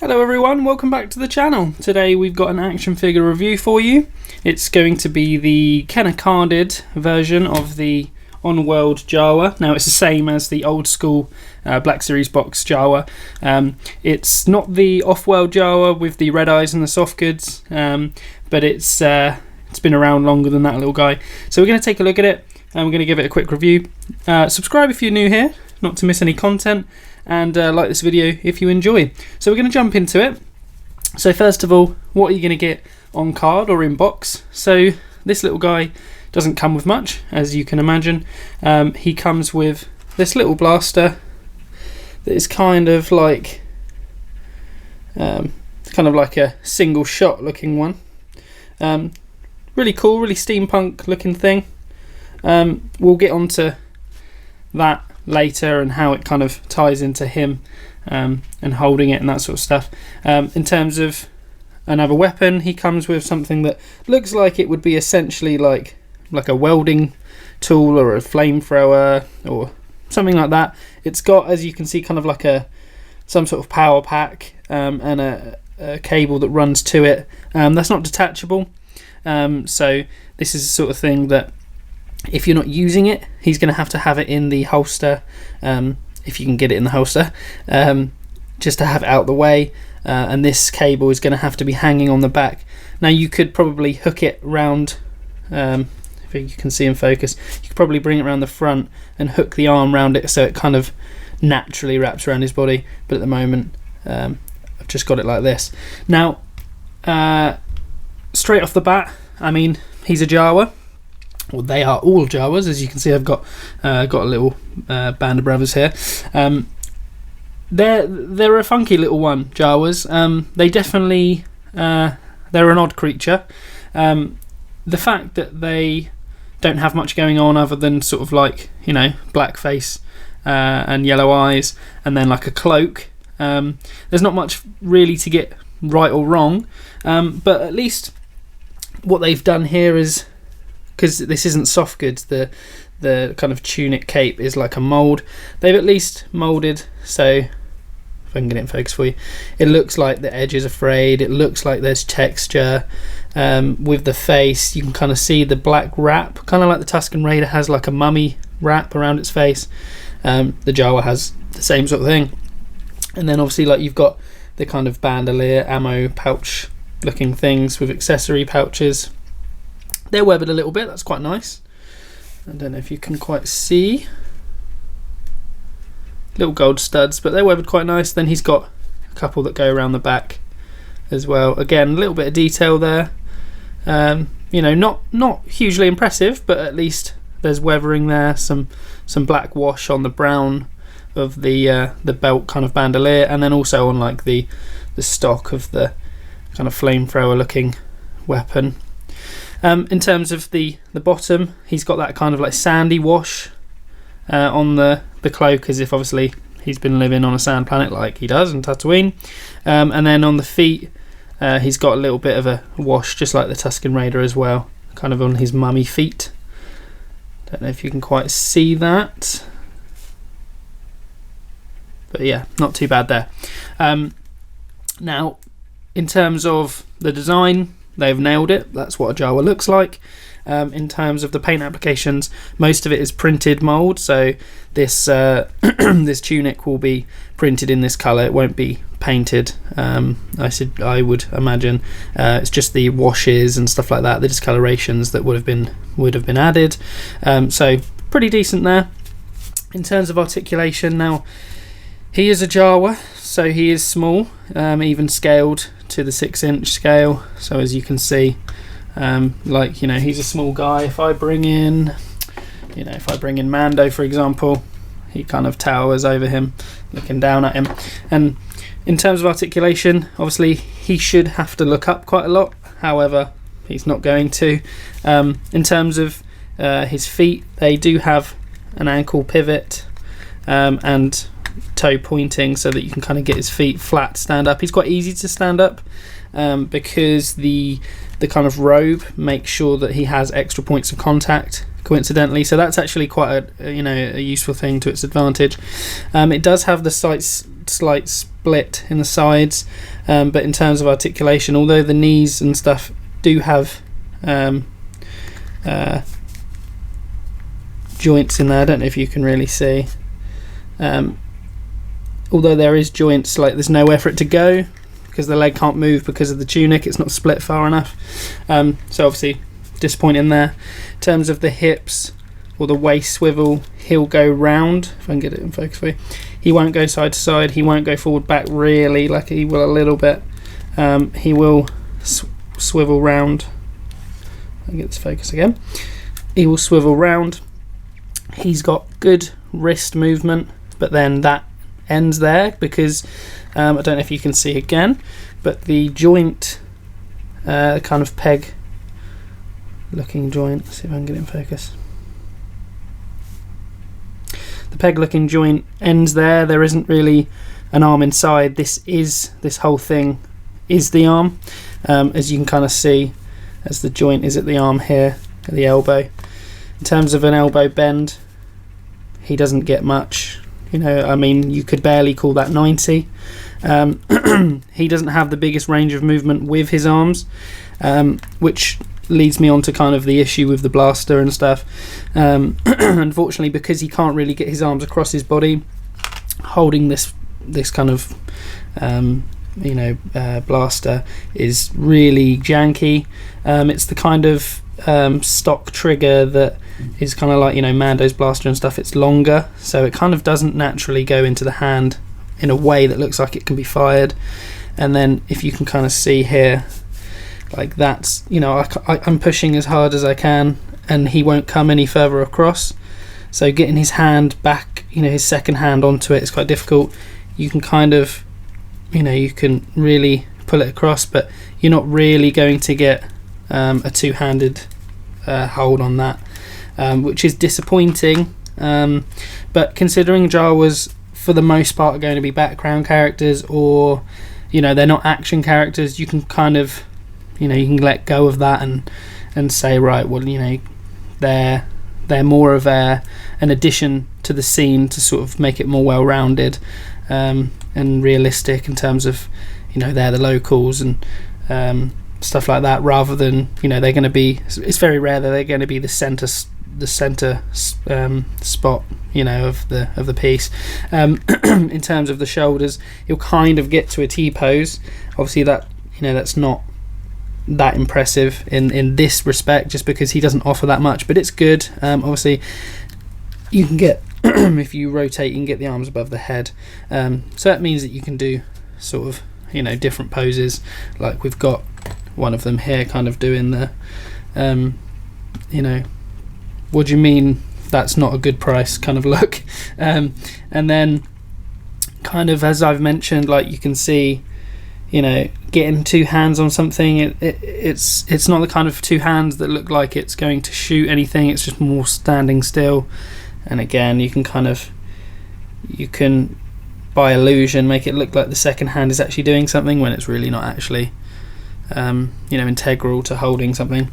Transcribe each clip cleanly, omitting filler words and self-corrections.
Hello everyone, welcome back to the channel. Today we've got an action figure review for you. It's going to be the Kenner carded version of the on-world Jawa. Now it's the same as the old school Black Series box Jawa. It's not the off-world Jawa with the red eyes and the soft goods, but it's been around longer than that little guy. So we're going to take a look at it and we're going to give it a quick review. Subscribe if you're new here, not to miss any content. And like this video if you enjoy. So we're going to jump into it. So first of all, what are you going to get on card or in box? So this little guy doesn't come with much, as you can imagine. He comes with this little blaster that is kind of like a single shot looking one. Really cool, really steampunk looking thing. We'll get onto that later and how it kind of ties into him and holding it and that sort of stuff. In terms of another weapon, he comes with something that looks like it would be essentially like a welding tool or a flamethrower or something like that. It's got, as you can see, kind of like some sort of power pack and a cable that runs to it. That's not detachable, so this is the sort of thing that if you're not using it, he's going to have it in the holster, if you can get it in the holster, just to have it out the way, and this cable is going to have to be hanging on the back. Now you could probably hook it round, if you can see in focus, you could probably bring it around the front and hook the arm around it so it kind of naturally wraps around his body, but at the moment I've just got it like this. Now straight off the bat, I mean, he's a Jawa. Well, they are all Jawas, as you can see. I've got a little band of brothers here. They're a funky little one, Jawas. They definitely they're an odd creature. The fact that they don't have much going on other than sort of like, you know, black face and yellow eyes, and then like a cloak. There's not much really to get right or wrong, but at least what they've done here is, because this isn't soft goods, the kind of tunic cape is like a mould. They've at least moulded, so if I can get it in focus for you, it looks like the edges are frayed, it looks like there's texture. With the face, you can kind of see the black wrap, kind of like the Tusken Raider has like a mummy wrap around its face. The Jawa has the same sort of thing. And then obviously, like, you've got the kind of bandolier, ammo pouch looking things with accessory pouches. They're webbed a little bit, that's quite nice. I don't know if you can quite see. Little gold studs, but they're webbed quite nice. Then he's got a couple that go around the back as well. Again, a little bit of detail there. You know, not hugely impressive, but at least there's weathering there. Some black wash on the brown of the belt kind of bandolier, and then also on like the stock of the kind of flamethrower looking weapon. In terms of the bottom, he's got that kind of like sandy wash on the cloak, as if obviously he's been living on a sand planet like he does in Tatooine. And then on the feet, he's got a little bit of a wash, just like the Tusken Raider as well, kind of on his mummy feet. Don't know if you can quite see that, but yeah, not too bad there. Now, in terms of the design, they've nailed it. That's what a Jawa looks like. In terms of the paint applications, most of it is printed mould, so this this tunic will be printed in this colour. It won't be painted. I would imagine it's just the washes and stuff like that, the discolorations that would have been added. So pretty decent there. In terms of articulation, now he is a Jawa, so he is small, even scaled to the 6-inch scale. So as you can see, like, you know, he's a small guy. If I bring in Mando, for example, he kind of towers over him, looking down at him. And in terms of articulation, obviously he should have to look up quite a lot. However, he's not going to. In terms of his feet, they do have an ankle pivot and toe pointing, so that you can kind of get his feet flat, stand up. He's quite easy to stand up because the kind of robe makes sure that he has extra points of contact, so that's actually quite a useful thing to its advantage. It does have the slight split in the sides, but in terms of articulation, although the knees and stuff do have joints in there, I don't know if you can really see, although there is joints, like there's nowhere for it to go because the leg can't move because of the tunic, it's not split far enough, so obviously disappointing there. In terms of the hips or the waist swivel, he'll go round, if I can get it in focus for you. He won't go side to side, he won't go forward back really, like he will a little bit. He will swivel round. I'll get this focus again. He will swivel round. He's got good wrist movement, but then that ends there because I don't know if you can see again, but the joint, kind of peg looking joint, let's see if I can get it in focus. The peg looking joint ends there. There isn't really an arm inside. This whole thing is the arm, as you can kind of see, as the joint is at the arm here, at the elbow. In terms of an elbow bend, he doesn't get much. You know, I mean, you could barely call that 90. He doesn't have the biggest range of movement with his arms, which leads me on to kind of the issue with the blaster and stuff. Unfortunately, because he can't really get his arms across his body, holding this kind of blaster is really janky. It's the kind of stock trigger that is kind of like, you know, Mando's blaster and stuff. It's longer, so it kind of doesn't naturally go into the hand in a way that looks like it can be fired. And then if you can kind of see here, like that's, you know, I'm pushing as hard as I can and he won't come any further across, so getting his hand back, you know, his second hand onto it is quite difficult. You can kind of, you know, you can really pull it across, but you're not really going to get a two-handed hold on that, which is disappointing, but considering Jawas for the most part are going to be background characters, or, you know, they're not action characters, you can kind of, you know, you can let go of that and say, right, well, you know, they're more of an addition to the scene to sort of make it more well-rounded and realistic in terms of, you know, they're the locals and stuff like that, rather than, you know, they're going to be, it's very rare that they're going to be the center spot, you know, of the piece. In terms of the shoulders, you'll kind of get to a T-pose. Obviously that, you know, that's not that impressive in this respect, just because he doesn't offer that much, but it's good. Obviously you can get if you rotate, you can get the arms above the head, so that means that you can do sort of, you know, different poses, like we've got one of them here kind of doing the you know, what do you mean that's not a good price kind of look. And then kind of, as I've mentioned, like you can see, you know, getting two hands on something, it's not the kind of two hands that look like it's going to shoot anything, it's just more standing still. And again, you can by illusion make it look like the second hand is actually doing something when it's really not actually you know, integral to holding something.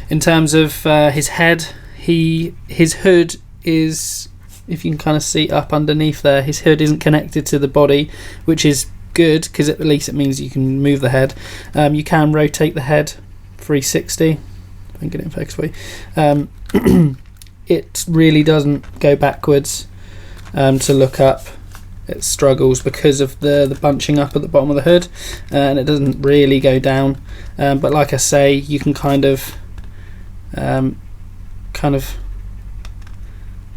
In terms of his head, his hood is, if you can kind of see up underneath there, his hood isn't connected to the body, which is good because at least it means you can move the head. You can rotate the head 360. I can get it in focus for you. It really doesn't go backwards to look up. It struggles because of the bunching up at the bottom of the hood, and it doesn't really go down. But like I say, you can kind of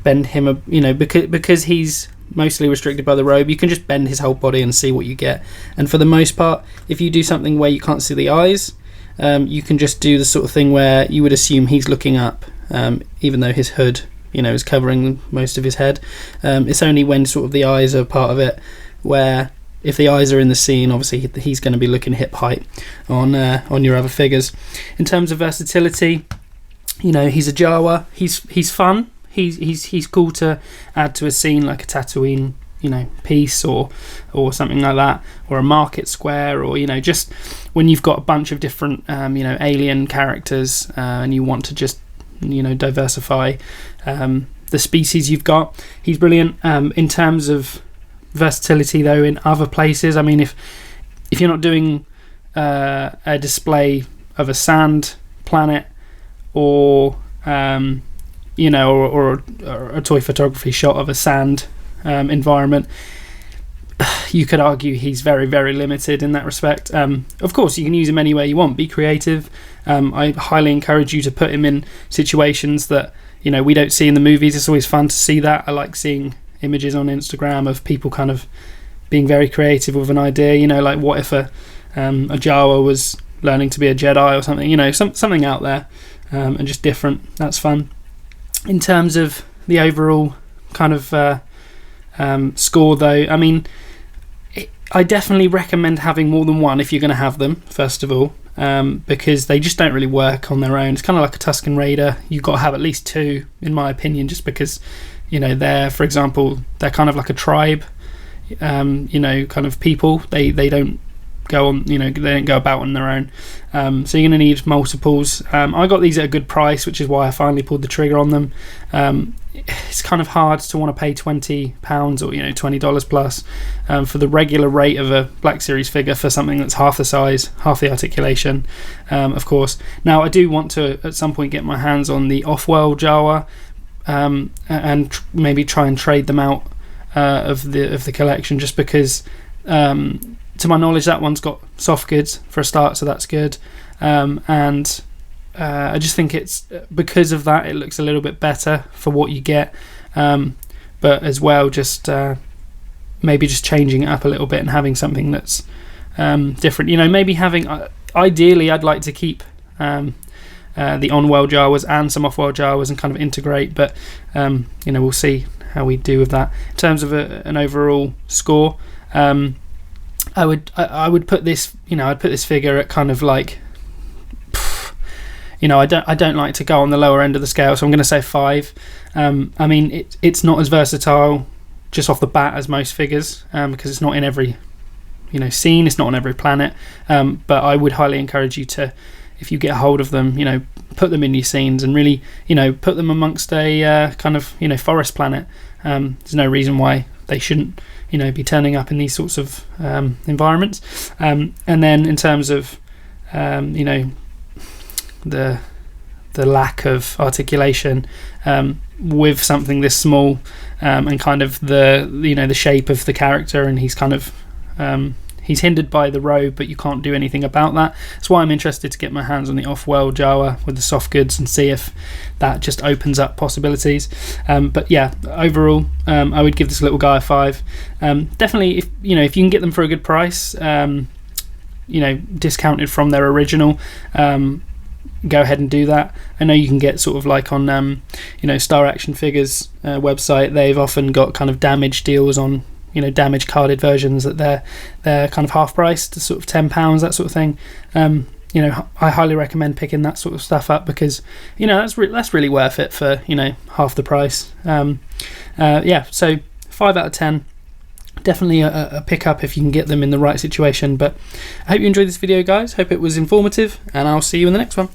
bend him, you know, because he's mostly restricted by the robe, you can just bend his whole body and see what you get. And for the most part, if you do something where you can't see the eyes, you can just do the sort of thing where you would assume he's looking up, even though his hood, you know, is covering most of his head. It's only when sort of the eyes are part of it, where if the eyes are in the scene, obviously he's going to be looking hip height on your other figures. In terms of versatility, you know, he's a Jawa. He's fun. He's cool to add to a scene, like a Tatooine, you know, piece or something like that, or a market square, or, you know, just when you've got a bunch of different you know, alien characters and you want to just, you know, diversify the species you've got. He's brilliant. In terms of versatility though in other places. I mean, if you're not doing a display of a sand planet, or you know, or a toy photography shot of a sand environment, you could argue he's very, very limited in that respect. Of course, you can use him anywhere you want. Be creative. I highly encourage you to put him in situations that, you know, we don't see in the movies. It's always fun to see that. I like seeing images on Instagram of people kind of being very creative with an idea. You know, like what if a Jawa was learning to be a Jedi or something. You know, something out there and just different. That's fun. In terms of the overall kind of score, though, I mean, I definitely recommend having more than one if you're going to have them, first of all, because they just don't really work on their own. It's kind of like a Tusken Raider. You've got to have at least two, in my opinion, just because, you know, for example, they're kind of like a tribe, you know, kind of people. They don't go on, you know, they don't go about on their own. So you're going to need multiples. I got these at a good price, which is why I finally pulled the trigger on them. It's kind of hard to want to pay £20 or, you know, $20 plus for the regular rate of a Black Series figure for something that's half the size, half the articulation, of course. Now, I do want to at some point get my hands on the off-world Jawa and maybe try and trade them out of the collection, just because to my knowledge that one's got soft goods for a start, so that's good. And I just think it's because of that it looks a little bit better for what you get, but as well just maybe just changing it up a little bit and having something that's different. You know, maybe having ideally I'd like to keep the on-world Jawas and some off-world Jawas and kind of integrate, but you know, we'll see how we do with that. In terms of an overall score, I would put this, you know, I'd put this figure at kind of like, you know, I don't like to go on the lower end of the scale, so I'm going to say 5. I mean, it's not as versatile just off the bat as most figures, because it's not in every, you know, scene, it's not on every planet. But I would highly encourage you to, if you get hold of them, you know, put them in your scenes and really, you know, put them amongst a kind of, you know, forest planet. There's no reason why they shouldn't, you know, be turning up in these sorts of environments. And then in terms of, you know, the lack of articulation with something this small, and kind of the, you know, the shape of the character, and he's kind of he's hindered by the robe, but you can't do anything about that. That's why I'm interested to get my hands on the off-world Jawa with the soft goods and see if that just opens up possibilities. But yeah, overall, I would give this little guy a 5. Definitely, if you know, if you can get them for a good price, you know, discounted from their original, go ahead and do that. I know you can get sort of like on you know, Star Action Figures website, they've often got kind of damage deals on, you know, damage carded versions that they're kind of half priced to sort of £10, that sort of thing. You know, I highly recommend picking that sort of stuff up, because, you know, that's really worth it for, you know, half the price. Yeah, so 5 out of 10. Definitely a pick-up if you can get them in the right situation. But I hope you enjoyed this video, guys. Hope it was informative, and I'll see you in the next one.